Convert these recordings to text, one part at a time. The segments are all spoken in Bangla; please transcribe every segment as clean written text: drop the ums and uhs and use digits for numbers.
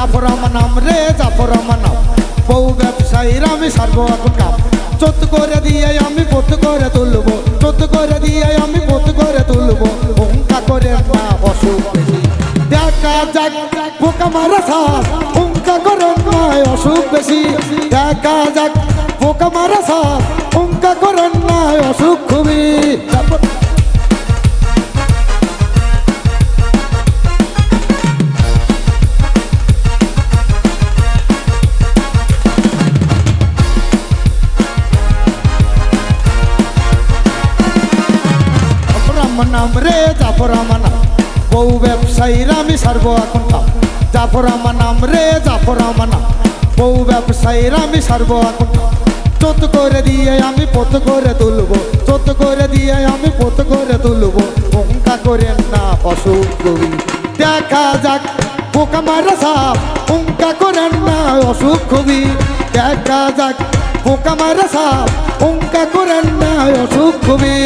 জাফর আমার নাম রে জাফর আমার নাম বউ ব্যবসায়ীর আমি সারবো এখন কাম চোদ্দ করে দিয়ে আমি পোত করে তুলবো চোদ্দ করে দিয়ে আমি পোত করে তুলবো হুঙ্কা করে না অসুখ বেশি দেখা যাক পোকা মারা সাপ হুঙ্কা করে না অসুখ বেশি দেখা যাক পোকা মারা সাপ হুঙ্কা করে না অসুখ খুবই আমার নাম রে জাফর আমার নাম বউ ব্যবসায়ীর আমি সারবো এখন কাম জাফর আমার নাম রে জাফর আমার নাম বউ ব্যবসায়ীর আমি সারবো এখন কাম চোদ্দ করে দিয়ে আমি পোত করে তুলবো চোদ্দ করে দিয়ে আমি পোত করে তুলবো হুঙ্কা করে না অসুখ কবি দেখা যাক পোকা মারা সাপ হুঙ্কা করে না অসুখ কবি দেখা যাক পোকা মারা সাপ হুঙ্কা করে না অসুখ কবি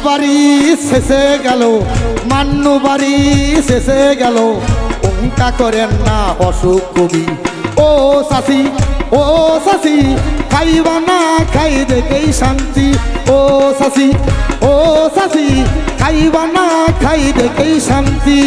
বাড়ি শেষে গেল মান্নু বাড়ি শেষে গেল হুঙ্কা করেন না অসুখ কবি ও শাসি খাইবা না খাই দেখেই শান্তি ও শাসি খাইবা না খাই দেখেই শান্তি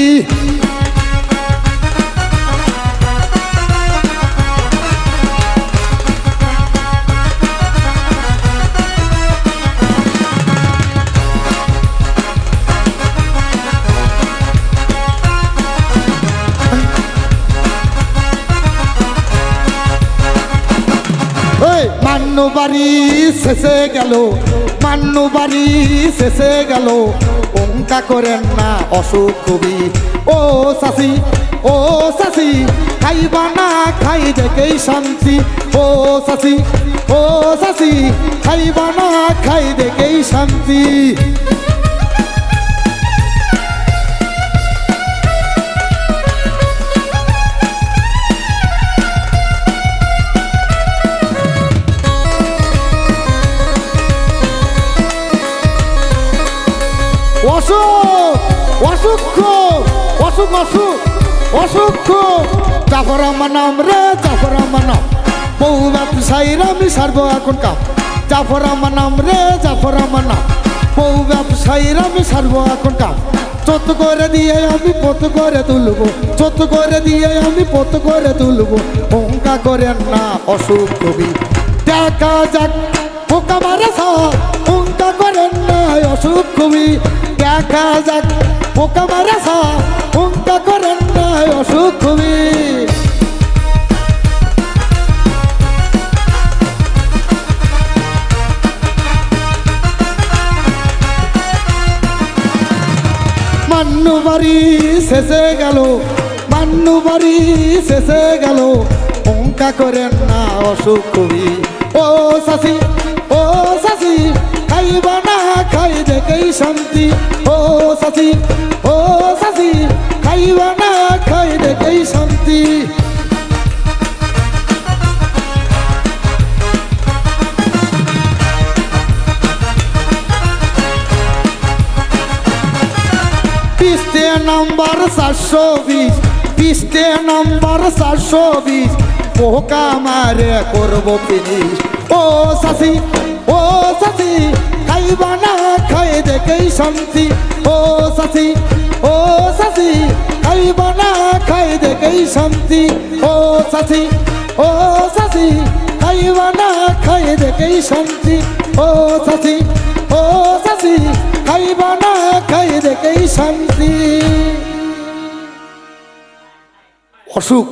মান্নু বাড়ি শেষে গেল মান্নু বাড়ি শেষে গেল হুঙ্কা করেন না অসুখ কবি ও শাসি খাইবা না খাই দেখেই শান্তি ও শাসি খাইবা না খাই দেখেই শান্তি অসুখ জাফর আমার নাম রে জাফর আমার নাম বউ ব্যবসায়ীর আমি সারবো এখন কাম জাফর আমার নাম রে জাফর আমার নাম বউ ব্যবসায়ীর আমি সারবো এখন কাম চোদ্দ করে দিয়ে আমি পোত করে তুলবো চোদ্দ করে দিয়ে আমি পোত করে তুলবো হুঙ্কা করেন না অসুখ কবি দেখা যাক পোকা মারা সাপ হুঙ্কা করেন না অসুখ কবি দেখা যাক পোকা মারা সাপ হুঙ্কা করেন না অসুখ কবি মান্নু বাড়ি শেষে গেল মান্নু বাড়ি শেষে গেল হুঙ্কা করেন না অসুখ কবি ও শাসি খাইবা না খাই দেখেই শান্তি ও শাসি খাইবা না খাই দেখেই শান্তি পিস্তে নম্বর 720 পিস্তে নম্বর 720 পোকা মারে করবো ফিনিশ ও শাসি খাইবা না খাই দেখেই শান্তি ও শাসি খাইবা না খাই দেখেই শান্তি ও শাসি খাইবা না খাই দেখেই শান্তি ও শাসি খাইবা না খাই দেখেই শান্তি অসুখ